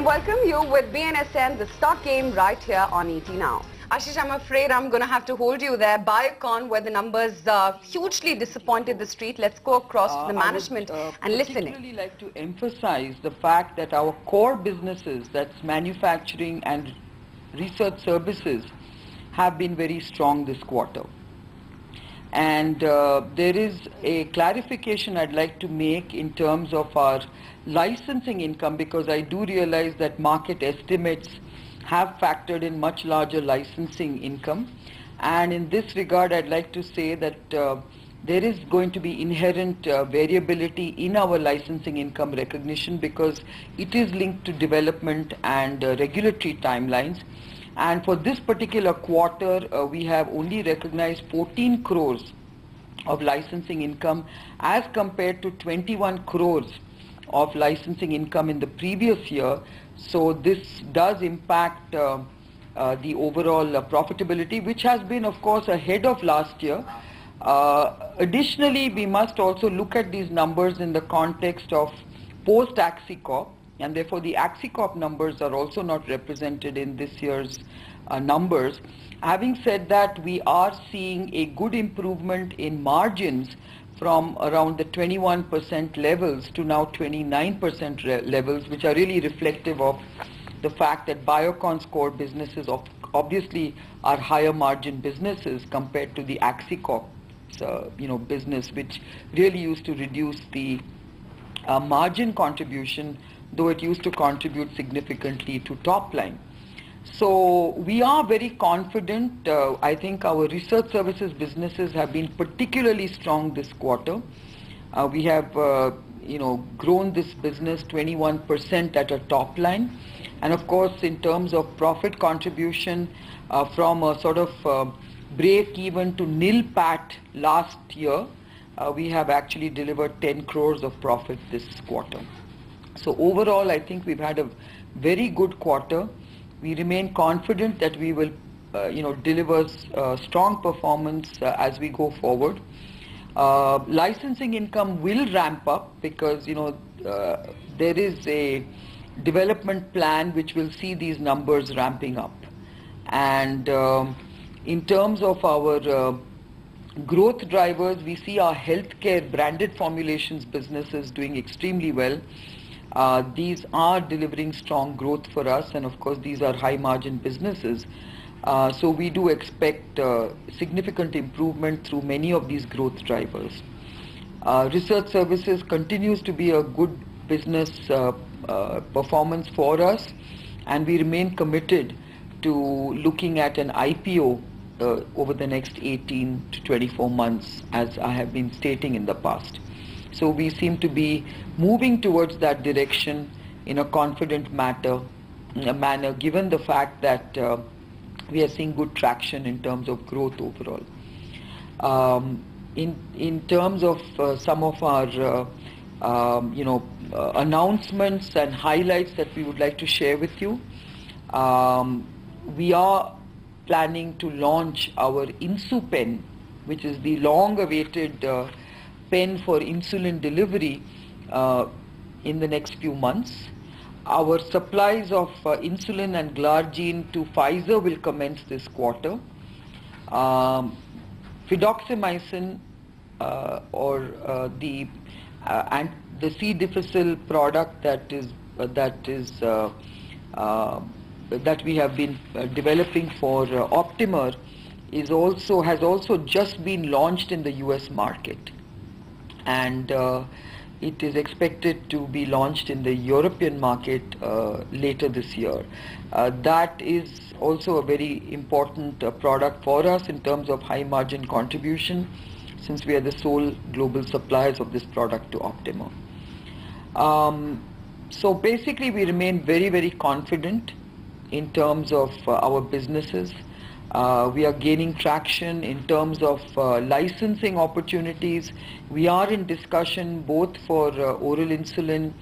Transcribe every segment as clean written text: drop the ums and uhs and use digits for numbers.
and welcome you with BNSN, the stock game right here on ET Now. Ashish, I'm afraid I'm going to have to hold you there. Biocon, where the numbers hugely disappointed the street. Let's go across to the management and listen. I would particularly like to emphasize the fact that our core businesses, that's manufacturing and research services, have been very strong this quarter. And there is a clarification I'd like to make in terms of our licensing income, because I do realize that market estimates have factored in much larger licensing income. And in this regard, I'd like to say that there is going to be inherent variability in our licensing income recognition, because it is linked to development and regulatory timelines. And for this particular quarter, we have only recognized 14 crores of licensing income as compared to 21 crores of licensing income in the previous year. So this does impact the overall profitability, which has been, of course, ahead of last year. Additionally, we must also look at these numbers in the context of post-Axicorp, and therefore the Axicorp numbers are also not represented in this year's numbers. Having said that, we are seeing a good improvement in margins from around the 21% levels to now 29% levels, which are really reflective of the fact that Biocon's core businesses obviously are higher margin businesses compared to the Axicorp business, which really used to reduce the margin contribution, though it used to contribute significantly to top line. So we are very confident. I think our research services businesses have been particularly strong this quarter. We have grown this business 21% at a top line. And of course, in terms of profit contribution, from a sort of break even to nil PAT last year, we have actually delivered 10 crores of profit this quarter. So overall, I think we've had a very good quarter. We remain confident that we will, deliver strong performance as we go forward. Licensing income will ramp up because, there is a development plan which will see these numbers ramping up. And in terms of our growth drivers, we see our healthcare branded formulations businesses doing extremely well. These are delivering strong growth for us, and of course these are high margin businesses. So we do expect significant improvement through many of these growth drivers. Research services continues to be a good business performance for us, and we remain committed to looking at an IPO over the next 18 to 24 months, as I have been stating in the past. So we seem to be moving towards that direction in a confident manner, given the fact that we are seeing good traction in terms of growth overall. In terms of some of our announcements and highlights that we would like to share with you, we are planning to launch our InsuPen, which is the long-awaited pen for insulin delivery in the next few months. Our supplies of insulin and glargine to Pfizer will commence this quarter. Fidaxomicin the C. difficile product that we have been developing for Optimer has also just been launched in the US market. And it is expected to be launched in the European market later this year. That is also a very important product for us in terms of high margin contribution, since we are the sole global suppliers of this product to Optima. So basically we remain very, very confident in terms of our businesses. We are gaining traction in terms of licensing opportunities. We are in discussion both for oral insulin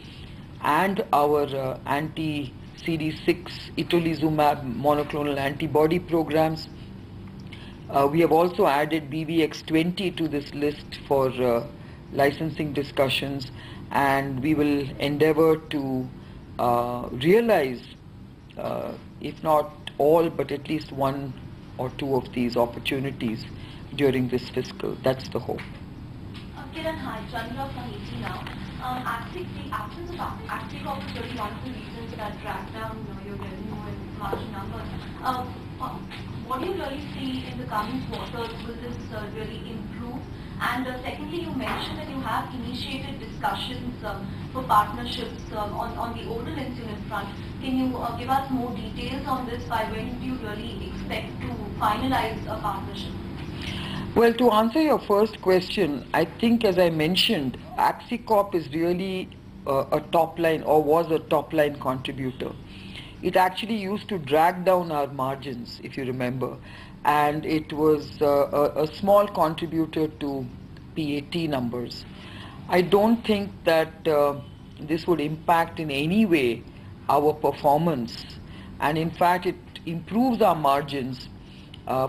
and our anti-CD6 itolizumab monoclonal antibody programs. We have also added BBX20 to this list for licensing discussions, and we will endeavor to realize, if not all, but at least one or two of these opportunities during this fiscal. That's the hope. Kiran, hi, Chandra from ET now. The absence of Acticop is really one of the reasons that dragged down your revenue and margin numbers. What do you really see in the coming quarters? Will this really improve? And secondly, you mentioned that you have initiated discussions for partnerships on the oral insulin front. Can you give us more details on this? By when do you really expect to finalize a partnership? Well, to answer your first question, I think, as I mentioned, Acticop is really a top line, or was a top line contributor. It actually used to drag down our margins, if you remember, and it was a small contributor to PAT numbers. I don't think that this would impact in any way our performance, and in fact it improves our margins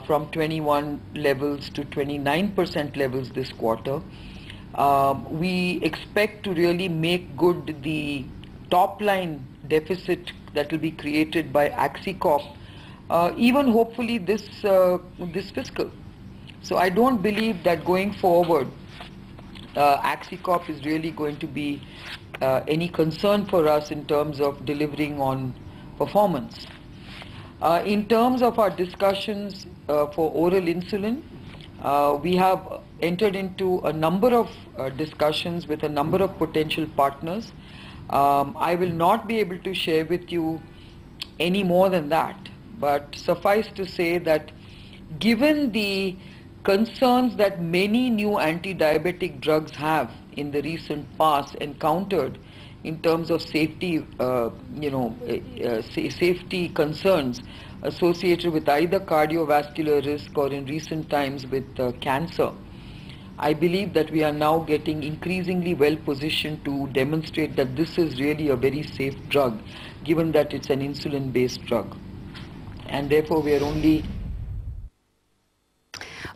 from 21 levels to 29% levels this quarter. We expect to really make good the top line deficit that will be created by Acticop, even hopefully this fiscal. So I don't believe that going forward Acticop is really going to be any concern for us in terms of delivering on performance. In terms of our discussions for oral insulin, we have entered into a number of discussions with a number of potential partners. I will not be able to share with you any more than that, but suffice to say that given the concerns that many new anti-diabetic drugs have in the recent past encountered in terms of safety, safety concerns associated with either cardiovascular risk or in recent times with cancer, I believe that we are now getting increasingly well positioned to demonstrate that this is really a very safe drug, given that it's an insulin-based drug. And therefore we are only...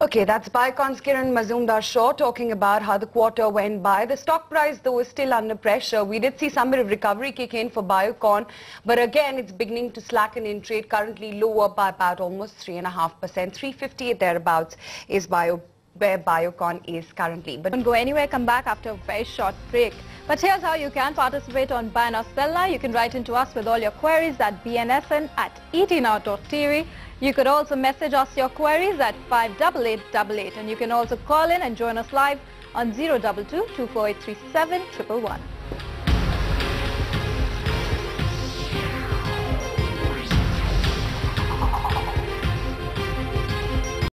Okay, that's Biocon's Kiran Mazumdar Shaw talking about how the quarter went by. The stock price, though, is still under pressure. We did see some bit of recovery kick in for Biocon, but again, it's beginning to slacken in trade, currently lower by about almost 3.5%. 358 thereabouts is where Biocon is currently. But don't go anywhere, come back after a very short break. But here's how you can participate on Buy Now Sell Now. You can write into us with all your queries at bnsn@etnow.tv. You could also message us your queries at 58888, and you can also call in and join us live on 022 248 37 111.